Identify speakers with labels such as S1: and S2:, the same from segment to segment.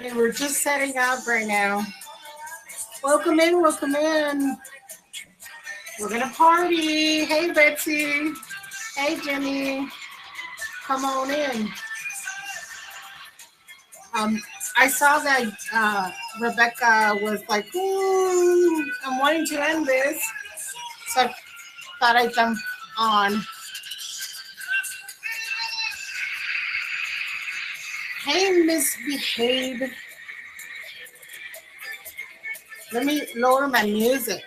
S1: Hey, we're just setting up right now. Welcome in, welcome in. We're gonna party. Hey, Betsy. Hey, Jenny. Come on in. Um, I saw that Rebecca was like, "Ooh, I'm wanting to end this," so I thought I'd jump on. Hey, Misbehave. Let me lower my music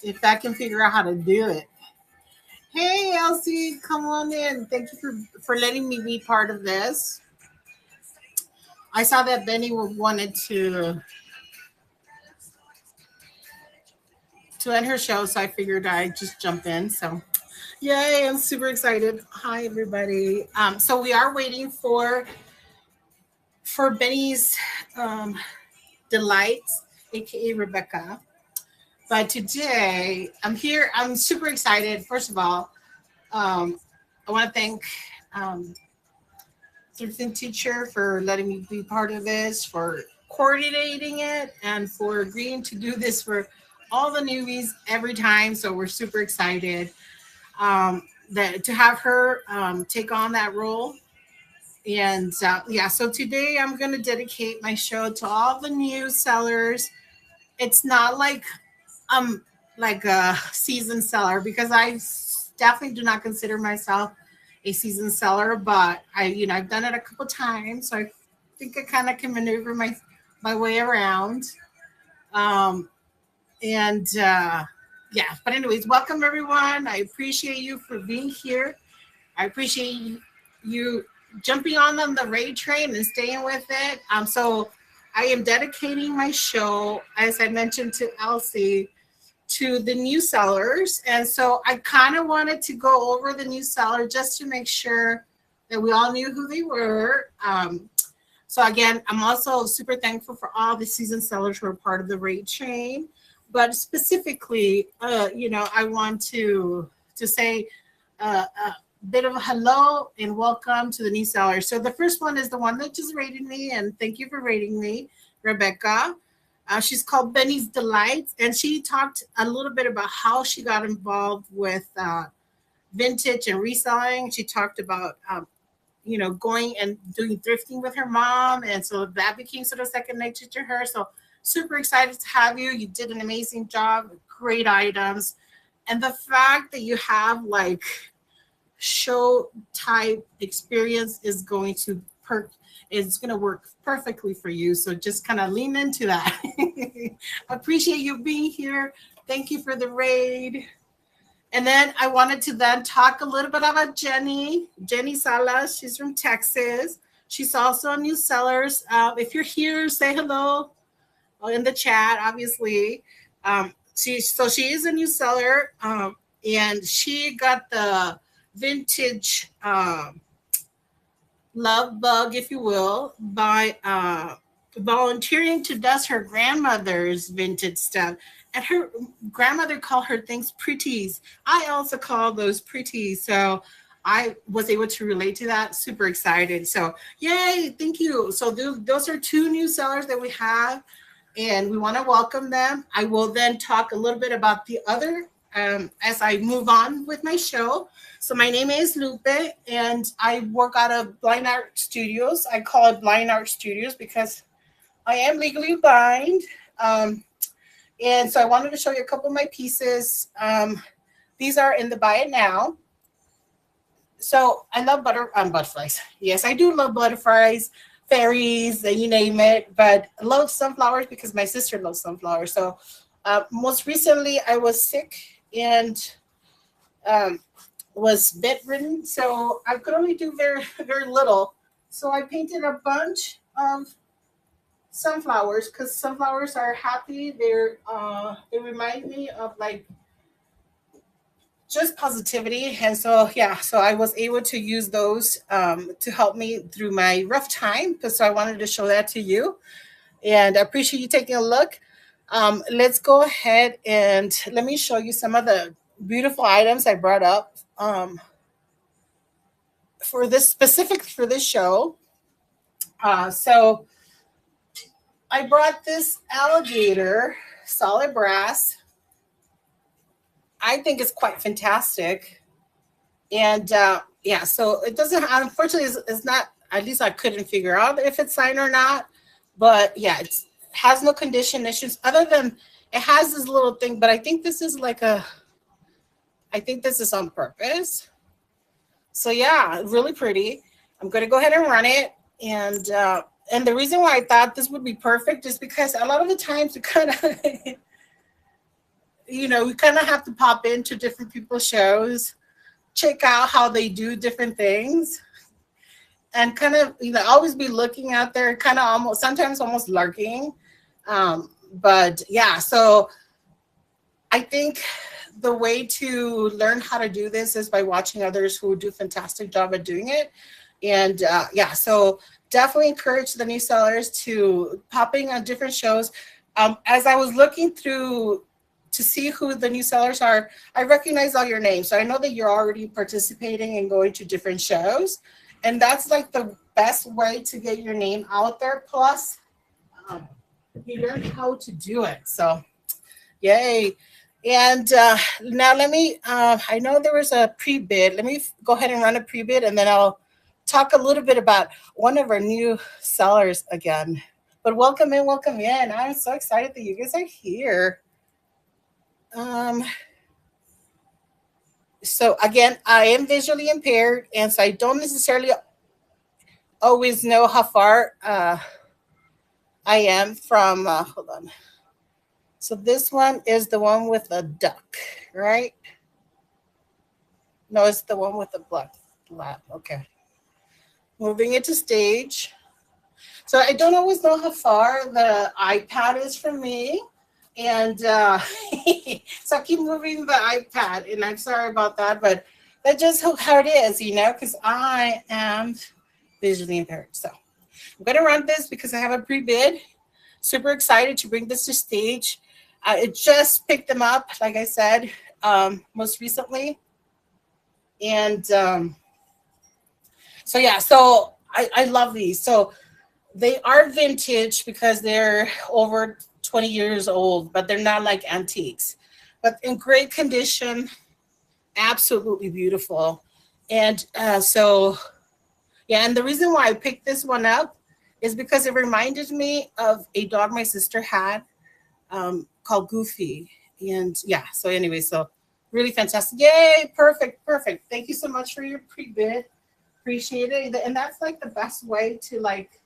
S1: if I can figure out how to do it. Hey, Elsie, come on in. Thank you for letting me be part of this. I saw that Benny wanted to end her show, so I figured I'd just jump in. So, yay! I'm super excited. Hi, everybody. So we are waiting for Benny's um, delights, aka Rebecca. But today I'm here. I'm super excited. First of all, I want to thank um, Thurston teacher for letting me be part of this, for coordinating it, and for agreeing to do this for all the newbies every time. So we're super excited that to have her take on that role. And yeah, so today I'm going to dedicate my show to all the new sellers. It's not like a seasoned seller because definitely do not consider myself a seasoned seller, but I've done it a couple times, so I think I kind of can maneuver my way around. Um, and yeah, but anyways, welcome everyone. I appreciate you for being here. I appreciate you jumping on the raid train and staying with it. So I am dedicating my show, as I mentioned to Elsie, to the new sellers. And so I kind of wanted to go over the new seller just to make sure that we all knew who they were. So again, I'm also super thankful for all the seasoned sellers who are part of the rate chain. But specifically, I want to say a bit of a hello and welcome to the new sellers. So the first one is the one that just rated me, and thank you for rating me, Rebecca. She's called Benny's Delights, and she talked a little bit about how she got involved with vintage and reselling. She talked about, going and doing thrifting with her mom, and so that became sort of second nature to her. So super excited to have you. You did an amazing job, great items, and the fact that you have like show type experience is going to it's going to work perfectly for you. So just kind of lean into that. Appreciate you being here. Thank you for the raid. And then I wanted to then talk a little bit about Jenny Salas. She's from Texas. She's also a new sellers. If you're here, say hello in the chat, obviously. She is a new seller, and she got the vintage love bug, if you will, by volunteering to dust her grandmother's vintage stuff. And her grandmother called her things pretties. I also call those pretties. So I was able to relate to that. Super excited. So yay, thank you. So those are two new sellers that we have, and we want to welcome them. I will then talk a little bit about the other as I move on with my show. So my name is Lupe, and I work out of Blind Art Studios. I call it Blind Art Studios because I am legally blind. And so I wanted to show you a couple of my pieces. These are in the Buy It Now. So I love butterflies. Yes, I do love butterflies, fairies, you name it. But I love sunflowers because my sister loves sunflowers. So most recently, I was sick and was bedridden, so I could only do very very little. So I painted a bunch of sunflowers because sunflowers are happy. They remind me of like just positivity, and so yeah, so I was able to use those to help me through my rough time. So I wanted to show that to you, and I appreciate you taking a look. Let's go ahead and let me show you some of the beautiful items I brought up for this show. So I brought this alligator solid brass. I think it's quite fantastic. And yeah, so it doesn't, unfortunately, it's not, at least I couldn't figure out if it's signed or not. But yeah, it has no condition issues other than it has this little thing. But I think this is like I think this is on purpose. So yeah, really pretty. I'm going to go ahead and run it. And the reason why I thought this would be perfect is because a lot of the times we kind of, we kind of have to pop into different people's shows, check out how they do different things, and kind of always be looking out there, kind of almost sometimes almost lurking. But yeah, so I think the way to learn how to do this is by watching others who do a fantastic job at doing it. And yeah, so definitely encourage the new sellers to popping on different shows. As I was looking through to see who the new sellers are, I recognize all your names. So I know that you're already participating and going to different shows. And that's like the best way to get your name out there. Plus, you learn how to do it. So yay. And now let me, I know there was a pre-bid. Let me go ahead and run a pre-bid, and then I'll talk a little bit about one of our new sellers again. But welcome in, welcome in. I'm so excited that you guys are here. So again, I am visually impaired, and so I don't necessarily always know how far I am from, hold on. So this one is the one with a duck, right? No, it's the one with the black. Okay. Moving it to stage. So I don't always know how far the iPad is from me. And so I keep moving the iPad, and I'm sorry about that, but that's just how it is, because I am visually impaired. So I'm going to run this because I have a pre-bid. Super excited to bring this to stage. It just picked them up, like I said, most recently. And so, yeah, so I love these. So they are vintage because they're over 20 years old, but they're not like antiques. But in great condition, absolutely beautiful. And so, yeah, and the reason why I picked this one up is because it reminded me of a dog my sister had. Called Goofy. And yeah, so anyway, so really fantastic. Yay, perfect. Thank you so much for your pre-bid. Appreciate it. And that's like the best way to like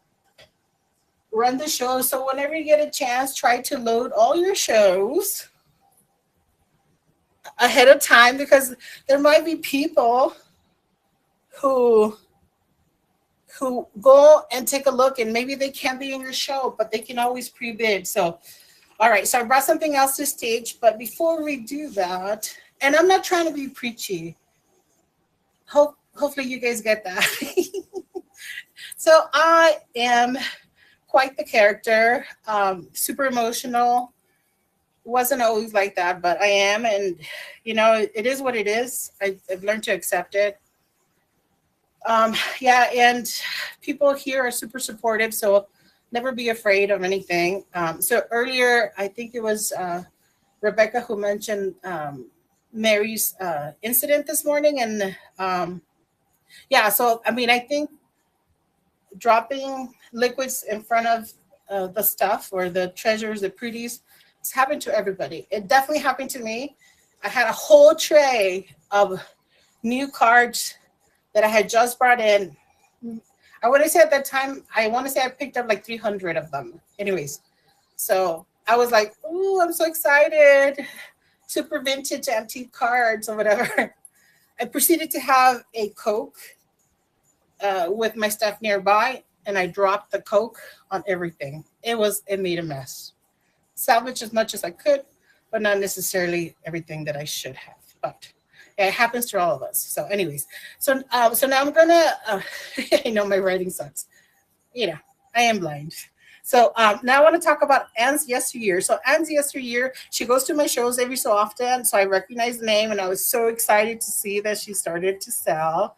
S1: run the show. So whenever you get a chance, try to load all your shows ahead of time, because there might be people who go and take a look, and maybe they can't be in your show, but they can always pre-bid. So all right, so I brought something else to stage, but before we do that, and I'm not trying to be preachy. Hopefully you guys get that. So I am quite the character, super emotional. Wasn't always like that, but I am, and it is what it is. I've learned to accept it. Yeah, and people here are super supportive, so never be afraid of anything. So earlier, I think it was Rebecca who mentioned Mary's incident this morning. And yeah, so I mean, I think dropping liquids in front of the stuff or the treasures, the pretties, it's happened to everybody. It definitely happened to me. I had a whole tray of new cards that I had just brought in. I want to say at that time, I picked up like 300 of them. Anyways, so I was like, "Ooh, I'm so excited. Super vintage antique cards or whatever." I proceeded to have a Coke with my stuff nearby, and I dropped the Coke on everything. It made a mess. Salvage as much as I could, but not necessarily everything that I should have. But it happens to all of us. So anyways, so now I'm gonna, I know my writing sucks. I am blind. So now I want to talk about Anne's Yesteryear. So Anne's Yesteryear, she goes to my shows every so often. So I recognize the name, and I was so excited to see that she started to sell.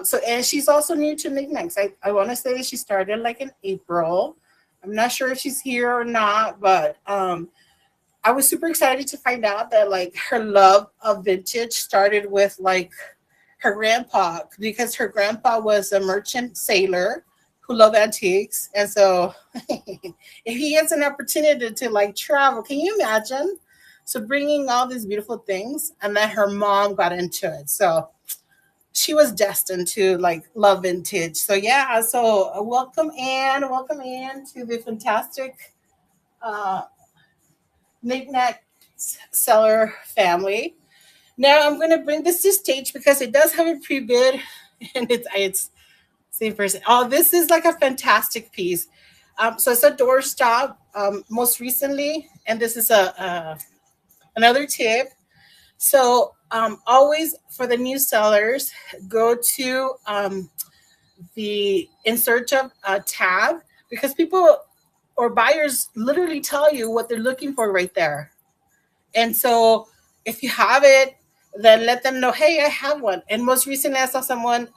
S1: So and she's also new to Knickknacks. I want to say that she started like in April. I'm not sure if she's here or not, but I was super excited to find out that like her love of vintage started with like her grandpa, because her grandpa was a merchant sailor who loved antiques. And so if he gets an opportunity to like travel, can you imagine? So bringing all these beautiful things, and then her mom got into it. So she was destined to like love vintage. So yeah, so welcome Anne to the fantastic uh, knickknack seller family. Now I'm gonna bring this to stage because it does have a pre-bid, and it's same person. Oh, this is like a fantastic piece. So it's a doorstop. Most recently, and this is a another tip. So always for the new sellers, go to the in search of tab, because people or buyers literally tell you what they're looking for right there. And so if you have it, then let them know, hey, I have one. And most recently, I saw someone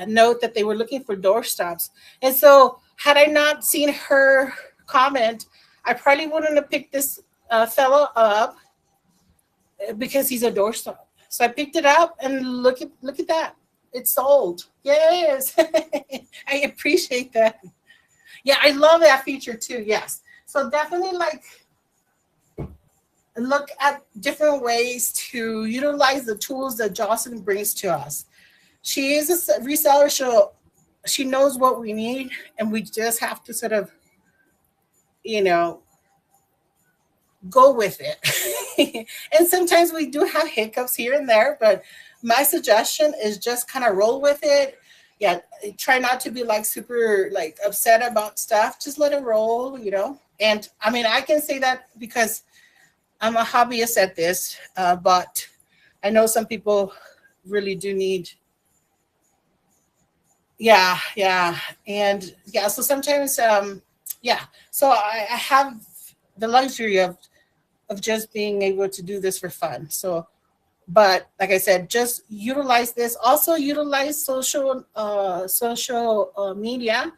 S1: note that they were looking for doorstops. And so had I not seen her comment, I probably wouldn't have picked this fellow up because he's a doorstop. So I picked it up, and look at that. It's sold. Yes. I appreciate that. Yeah, I love that feature too. Yes. So definitely like look at different ways to utilize the tools that Jocelyn brings to us. She is a reseller, so she knows what we need, and we just have to sort of, you know, go with it. And sometimes we do have hiccups here and there, but my suggestion is just kind of roll with it. Yeah, try not to be like super like upset about stuff. Just let it roll. And I mean, I can say that because I'm a hobbyist at this, but I know some people really do need. Yeah, yeah, and yeah. So sometimes, yeah. So I have the luxury of just being able to do this for fun. So, but like I said, just utilize this. Also utilize social media.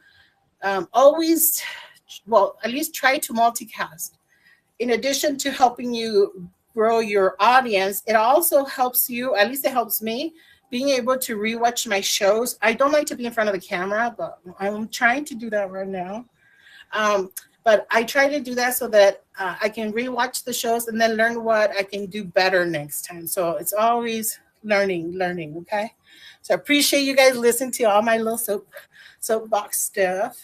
S1: Always, well, at least try to multicast. In addition to helping you grow your audience, it also helps you, at least it helps me, being able to rewatch my shows. I don't like to be in front of the camera, but I'm trying to do that right now. Um, but I try to do that so that I can rewatch the shows and then learn what I can do better next time. So it's always learning. Okay. So I appreciate you guys listening to all my little soapbox stuff.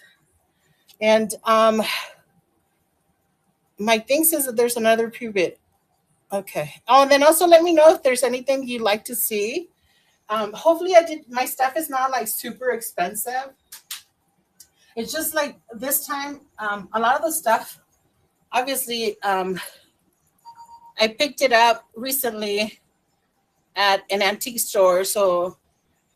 S1: And my thing says that there's another pre-bid. Okay. Oh, and then also let me know if there's anything you'd like to see. Hopefully, my stuff is not like super expensive. It's just like this time, a lot of the stuff, obviously, I picked it up recently at an antique store. So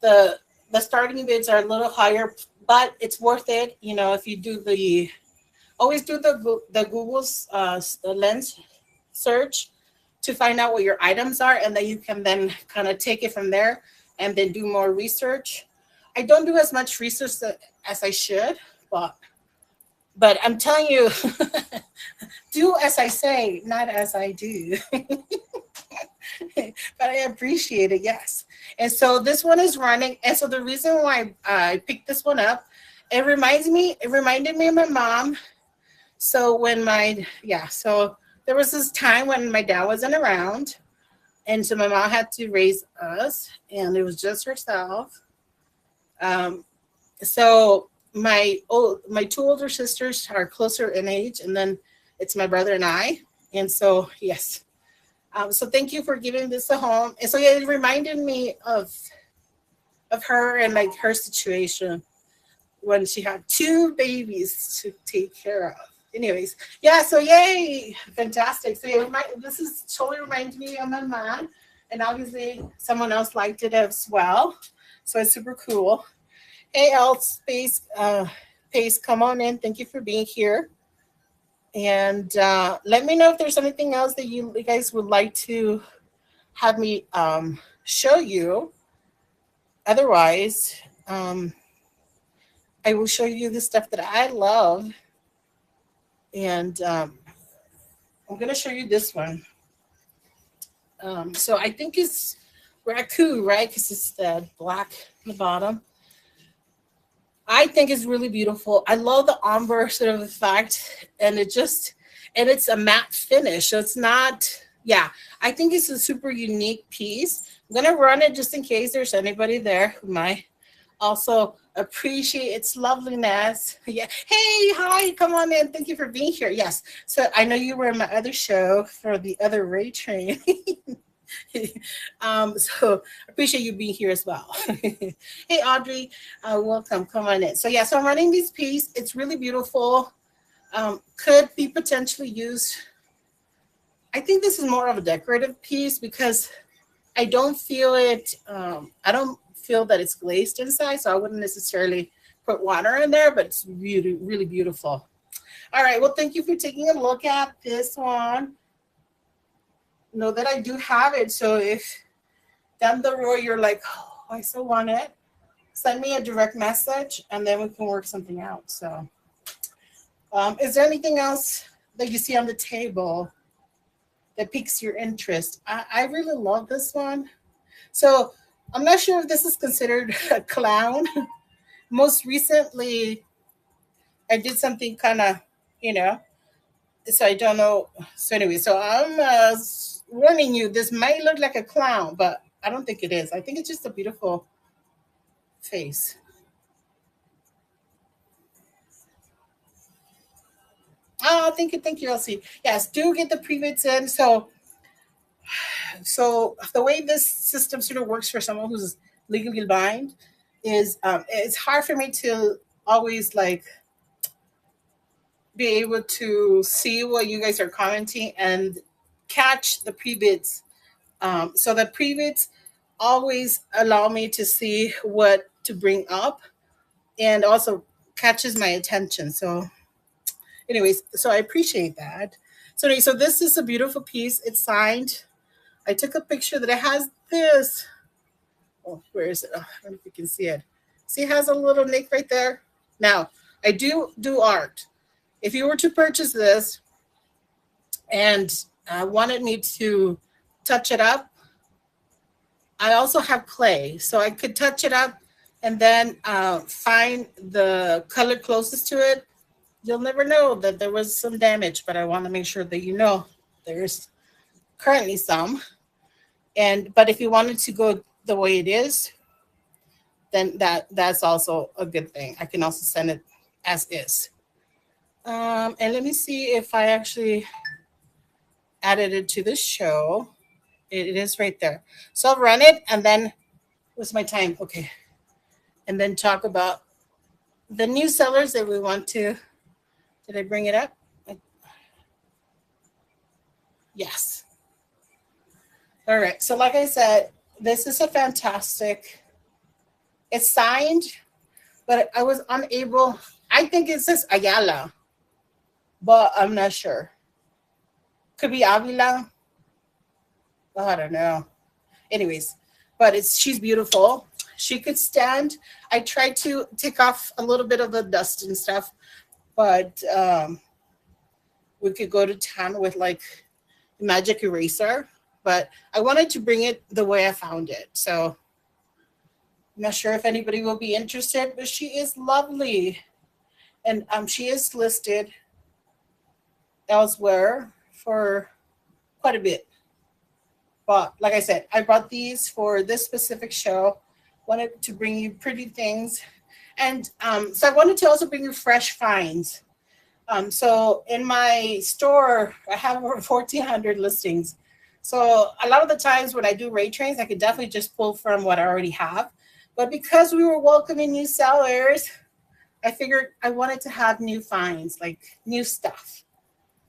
S1: the starting bids are a little higher, but it's worth it. If you do always do the Google's lens search to find out what your items are, and then you can then kind of take it from there and then do more research. I don't do as much research as I should, but I'm telling you, do as I say, not as I do. But I appreciate it, yes. And so this one is running. And so the reason why I picked this one up, it reminded me of my mom. So so there was this time when my dad wasn't around, and so my mom had to raise us, and it was just herself. Um, so my two older sisters are closer in age, and then it's my brother and I. And so yes, so thank you for giving this a home. And so yeah, it reminded me of her and like her situation when she had two babies to take care of. Anyways, yeah, so yay, fantastic. So yeah, this is totally reminds me of my mom, and obviously someone else liked it as well. So it's super cool. Hey, Space, Pace, come on in. Thank you for being here. And let me know if there's anything else that you guys would like to have me show you. Otherwise, um, I will show you the stuff that I love. And I'm going to show you this one. So I think it's raccoon, right? Because it's the black on the bottom. I think it's really beautiful. I love the ombre sort of effect, and and it's a matte finish. So it's not, yeah, I think it's a super unique piece. I'm going to run it just in case there's anybody there who might also appreciate its loveliness. Yeah. Hey, hi, come on in. Thank you for being here. Yes. So I know you were in my other show for the other Ray Train. So I appreciate you being here as well. Hey, Audrey, welcome. Come on in. So yeah, so I'm running this piece. It's really beautiful. Could be potentially used. I think this is more of a decorative piece because I don't feel it. I don't feel that it's glazed inside, so I wouldn't necessarily put water in there. But it's really, really beautiful. All right. Well, thank you for taking a look at this one. Know that I do have it. So if down the road you're like, oh, I still want it, send me a direct message, and then we can work something out. So, is there anything else that you see on the table that piques your interest? I really love this one. So I'm not sure if this is considered a clown. Most recently, I did something kind of, you know, so I don't know. So anyway, so I'm warning you, this might look like a clown, but I don't think it is. I think it's just a beautiful face. Oh, thank you, Elsie. Yes, do get the previews in. So the way this system sort of works for someone who's legally blind is it's hard for me to always like be able to see what you guys are commenting and catch the pre-bids. So the pre-bids always allow me to see what to bring up and also catches my attention. So anyways, so I appreciate that. So anyway, so this is a beautiful piece. It's signed. I took a picture that it has this. Oh, where is it? Oh, I don't know if you can see it. See, it has a little nick right there. Now, I do art. If you were to purchase this and wanted me to touch it up, I also have clay, so I could touch it up and then find the color closest to it. You'll never know that there was some damage, but I want to make sure that you know there's currently some. And but if you wanted to go the way it is, then that's also a good thing. I can also send it as is. And let me see if I actually added it to the show. It is right there. So I'll run it and then what's my time? Okay. And then talk about the new sellers that we want to. Did I bring it up? Yes. All right. So like I said, this is a fantastic. It's signed, but I was unable. I think it says Ayala, but I'm not sure. Could be Avila. Oh, I don't know. Anyways, but it's she's beautiful. She could stand. I tried to take off a little bit of the dust and stuff, but we could go to town with like magic eraser. But I wanted to bring it the way I found it. So I'm not sure if anybody will be interested, but she is lovely. And she is listed elsewhere for quite a bit. But like I said, I brought these for this specific show. Wanted to bring you pretty things. And so I wanted to also bring you fresh finds. So in my store, I have over 1,400 listings. So a lot of the times when I do rate trains, I could definitely just pull from what I already have. But because we were welcoming new sellers, I figured I wanted to have new finds, like new stuff.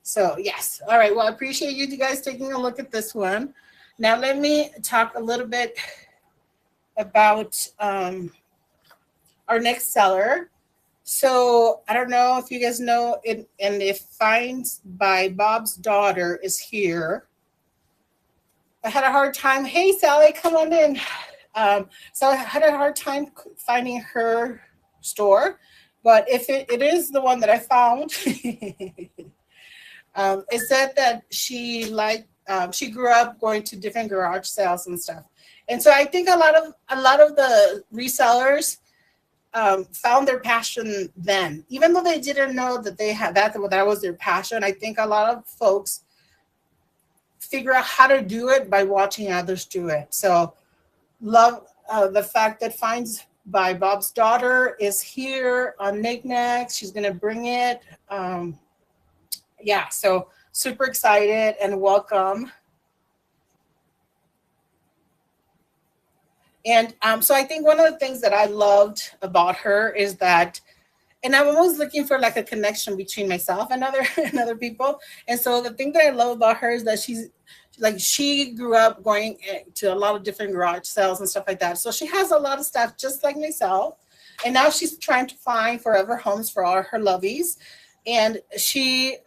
S1: So yes. All right. Well, I appreciate you guys taking a look at this one. Now let me talk a little bit about our next seller. So I don't know if you guys know it, and if Finds by Bob's Daughter is here. I had a hard time. Hey, Sally, come on in. So I had a hard time finding her store, but if it is the one that I found, it said that she grew up going to different garage sales and stuff, and so I think a lot of the resellers found their passion then, even though they didn't know that they had that was their passion. I think a lot of folks figure out how to do it by watching others do it. So love the fact that Finds by Bob's Daughter is here on Knickknacks. She's going to bring it. Yeah, so super excited and welcome. And so I think one of the things that I loved about her is that, and I'm always looking for like a connection between myself and other and other people. And so the thing that I love about her is that she grew up going to a lot of different garage sales and stuff like that. So she has a lot of stuff just like myself. And now she's trying to find forever homes for all her lovies. And she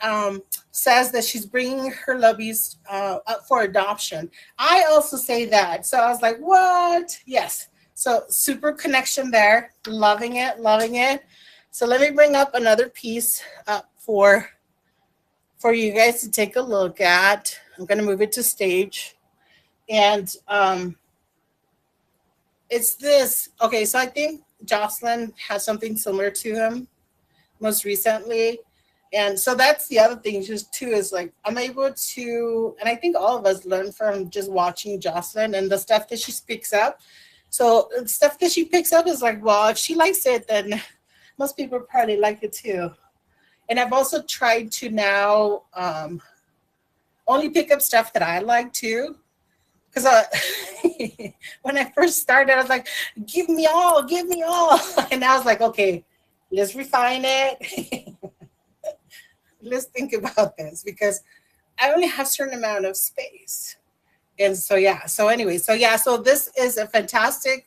S1: says that she's bringing her lovies up for adoption. I also say that. So I was like, what? Yes. So super connection there. Loving it, loving it. So let me bring up another piece up for you guys to take a look at. I'm going to move it to stage. And it's this. Okay, so I think Jocelyn has something similar to him most recently. And so that's the other thing just too, is like I'm able to, and I think all of us learn from just watching Jocelyn and the stuff that she picks up. So the stuff that she picks up is like, well, if she likes it, then most people probably like it too. And I've also tried to now only pick up stuff that I like too. Because when I first started, I was like, give me all, give me all. And I was like, okay, let's refine it. Let's think about this because I only have a certain amount of space. And so, yeah. So anyway, so yeah, so this is a fantastic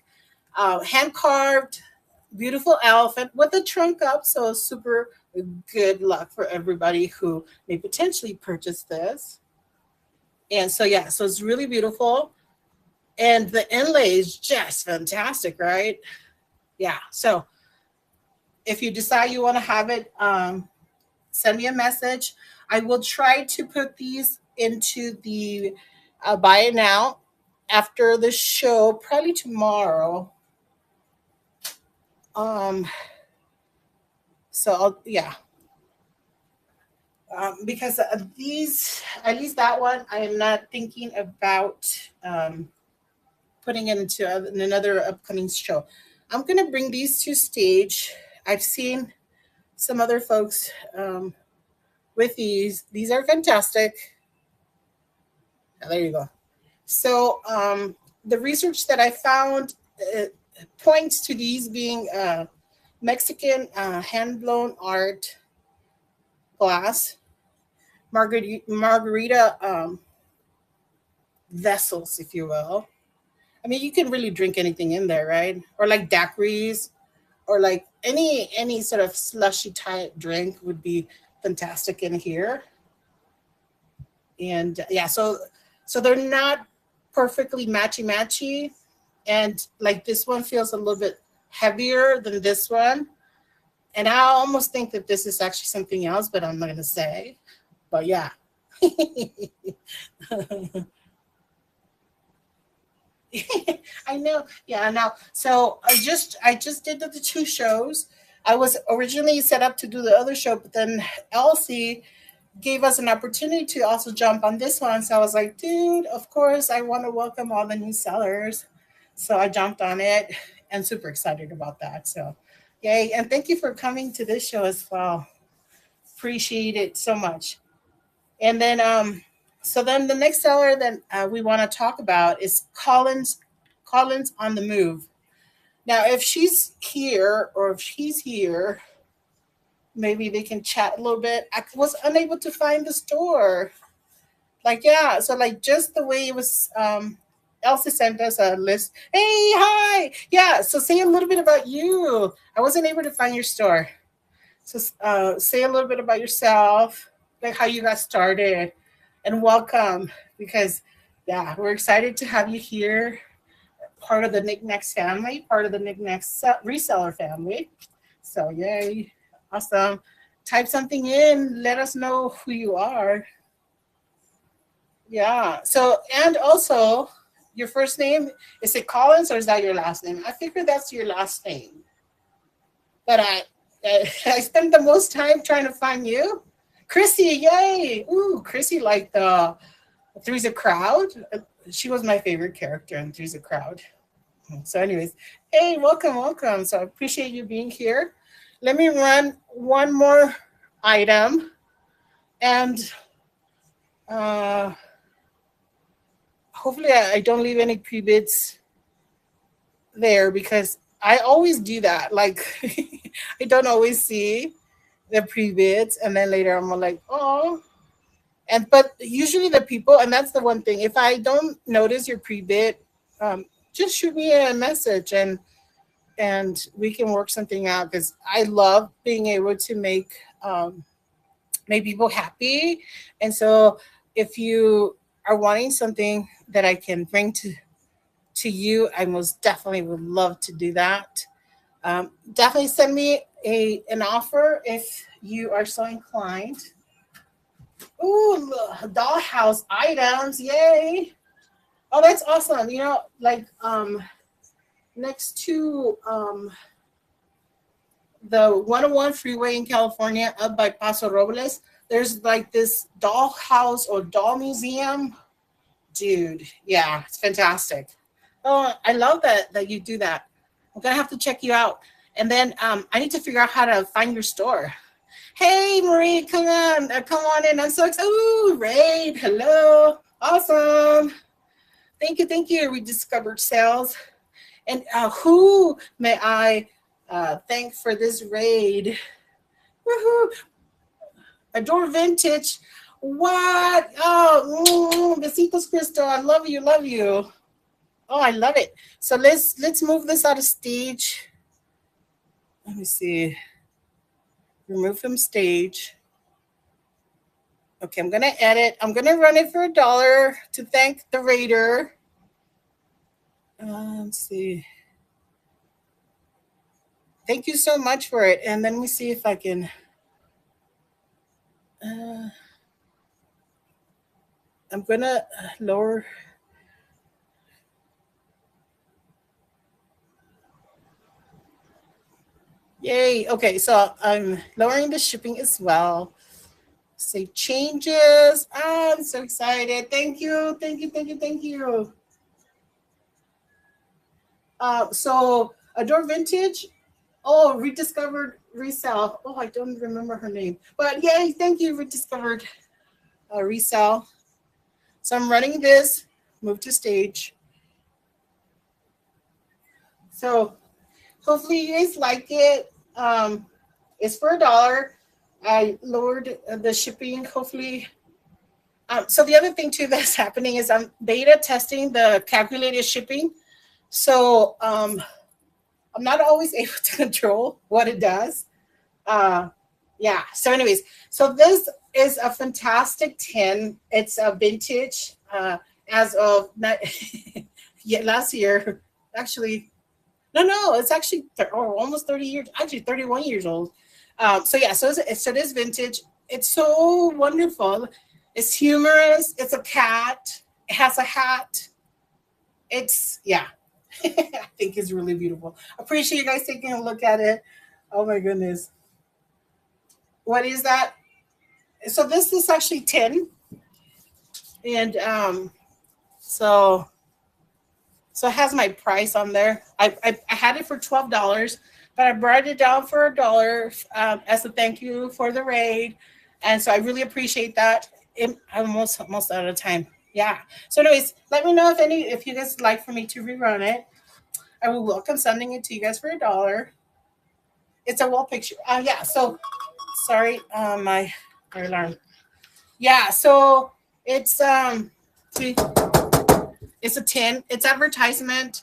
S1: hand carved, beautiful elephant with the trunk up. So super good luck for everybody who may potentially purchase this. And so, yeah, so it's really beautiful. And the inlay is just fantastic, right? Yeah. So if you decide you want to have it, send me a message. I will try to put these into the buy it now after the show, probably tomorrow. Um, so yeah, because these, at least that one, I am not thinking about putting it into another upcoming show. I'm gonna bring these to stage. I've seen some other folks with these. These are fantastic. There you go. So the research that I found uh, points to these being Mexican hand blown art glass, margarita vessels, if you will. I mean, you can really drink anything in there, right? Or like daiquiris, or like any sort of slushy type drink would be fantastic in here. And yeah, so they're not perfectly matchy, and like this one feels a little bit heavier than this one. And I almost think that this is actually something else, but I'm not gonna say. But yeah. I know. Yeah, now so I just did the two shows. I was originally set up to do the other show, but then Elsie gave us an opportunity to also jump on this one. So I was like, dude, of course I want to welcome all the new sellers. So I jumped on it and super excited about that. So yay. And thank you for coming to this show as well. Appreciate it so much. And then so then the next seller that we want to talk about is Collins on the Move. Now if she's here or if he's here, maybe they can chat a little bit. I was unable to find the store. Like, yeah, so like just the way it was, Elsie sent us a list. Hey, hi. Yeah, so say a little bit about you. I wasn't able to find your store. So say a little bit about yourself, like how you got started, and welcome because, yeah, we're excited to have you here. part of the Knickknacks family, part of the Knickknacks reseller family. So yay, awesome. Type something in. Let us know who you are. Yeah. So, and also, your first name, is it Collins or is that your last name? I figure that's your last name. But I spent the most time trying to find you. Chrissy, yay! Ooh, Chrissy like the Three's a Crowd. She was my favorite character in Three's a Crowd. So, anyways, hey, welcome, welcome. So, I appreciate you being here. Let me run one more item, and uh, hopefully, I don't leave any pre-bids there because I always do that. Like, I don't always see the pre-bids, and then later I'm like, oh. And but usually the people, and that's the one thing. If I don't notice your pre-bid, just shoot me a message, and we can work something out because I love being able to make people happy. And so if you are wanting something that I can bring to you, I most definitely would love to do that. Definitely send me an offer if you are so inclined. Ooh, dollhouse items, yay! Oh, that's awesome. Like next to the 101 freeway in California, up by Paso Robles, there's like this dollhouse or doll museum. Dude, yeah, it's fantastic. Oh, I love that you do that. I'm gonna have to check you out. And then I need to figure out how to find your store. Hey, Marie, come on in. I'm so excited. Ooh, Raid, hello, awesome. Thank you. We discovered sales. And who may I thank for this raid? Woohoo! Adore Vintage. What? Oh, besitos, Crystal. I love you, love you. Oh, I love it. So let's move this out of stage. Let me see. Remove from stage. Okay, I'm gonna edit. I'm gonna run it for $1 to thank the raider. Let's see. Thank you so much for it. And then let me see if I can. I'm gonna lower. Yay. Okay, so I'm lowering the shipping as well. Save changes. I'm so excited. Thank you. Thank you. So Adore Vintage. Oh, rediscovered resale. Oh, I don't remember her name. But yay, thank you, rediscovered resale. So I'm running this, move to stage. So hopefully you guys like it. It's for $1. I lowered the shipping, hopefully. So the other thing too that's happening is I'm beta testing the calculated shipping. So I'm not always able to control what it does. Yeah. So anyways, so this is a fantastic tin. It's a vintage as of yeah, last year. Actually, no, it's actually almost 30 years, actually 31 years old. So yeah, so it is vintage. It's so wonderful. It's humorous. It's a cat. It has a hat. It's, yeah, I think it's really beautiful. Appreciate you guys taking a look at it. Oh my goodness. What is that? So this is actually 10. And so it has my price on there. I had it for $12, but I brought it down for $1 as a thank you for the raid. And so I really appreciate that. I'm almost out of time. Yeah. So anyways, let me know if you guys like for me to rerun it. I will welcome sending it to you guys for $1. It's a wall picture. Yeah. So sorry, my alarm. Yeah. So it's it's a tin. It's advertisement.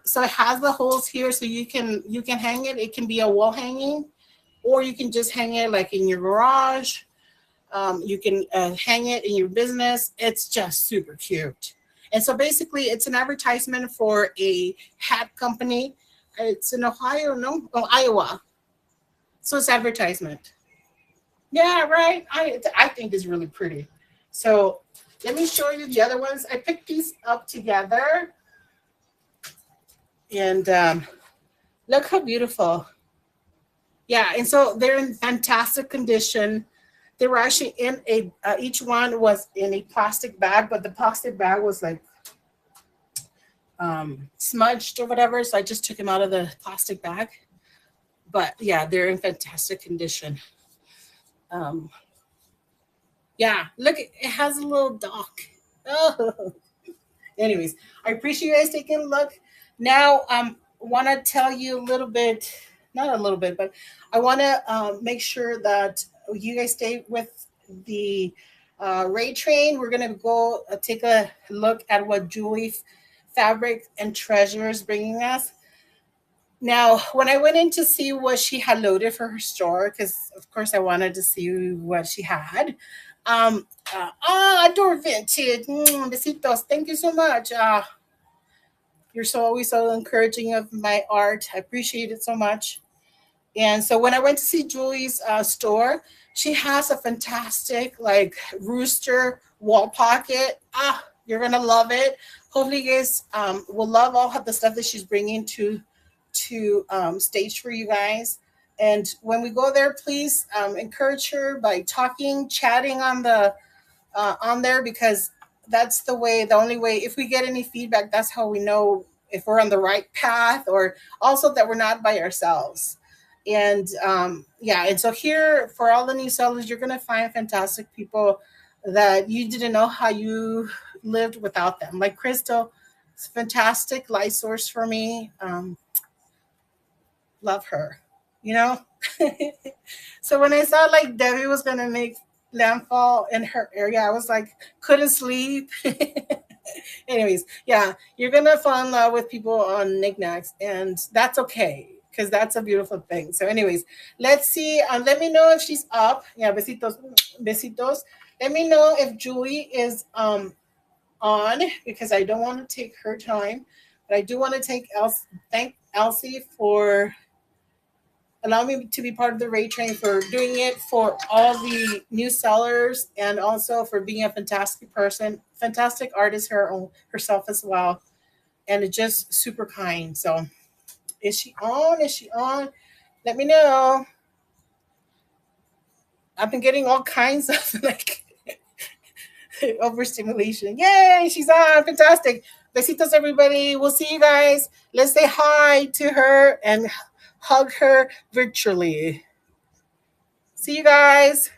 S1: So it has the holes here, so you can hang it. It can be a wall hanging, or you can just hang it like in your garage. You can hang it in your business. It's just super cute. And so basically, it's an advertisement for a hat company. It's in Ohio, no? Oh, Iowa. So it's advertisement. Yeah, right. I think it's really pretty. So let me show you the other ones. I picked these up together, and look how beautiful. Yeah, and so they're in fantastic condition. They were actually in a each one was in a plastic bag, but the plastic bag was like smudged or whatever. So I just took them out of the plastic bag. But yeah, they're in fantastic condition. Um, yeah, look, it has a little dock. Oh, anyways, I appreciate you guys taking a look. Now, want to tell you a little bit, not a little bit, but I want to make sure that you guys stay with the Ray Train. We're gonna go take a look at what Julie Fabric and Treasure is bringing us. Now, when I went in to see what she had loaded for her store, because of course I wanted to see what she had. Adore Vintage. Besitos. Thank you so much. You're so always so encouraging of my art. I appreciate it so much. And so when I went to see Julie's store, she has a fantastic like rooster wall pocket. You're gonna love it. Hopefully, you guys will love all of the stuff that she's bringing to stage for you guys. And when we go there, please encourage her by talking, chatting on there because that's the way. The only way, if we get any feedback, that's how we know if we're on the right path, or also that we're not by ourselves. And yeah, and so here for all the new sellers, you're gonna find fantastic people that you didn't know how you lived without them. Like Crystal, it's a fantastic light source for me. Love her, you know. So when I saw like Debbie was gonna make landfall in her area, I was like, couldn't sleep. Anyways, yeah, you're gonna fall in love with people on knickknacks, and that's okay because that's a beautiful thing. So, anyways, let's see. Let me know if she's up. Yeah, besitos, besitos. Let me know if Julie is on because I don't want to take her time, but I do want to thank Elsie for allow me to be part of the Ray Train, for doing it for all the new sellers, and also for being a fantastic person, fantastic artist herself as well, and it's just super kind. So, is she on? Is she on? Let me know. I've been getting all kinds of like overstimulation. Yay, she's on. Fantastic. Besitos, everybody. We'll see you guys. Let's say hi to her and hug her virtually. See you guys.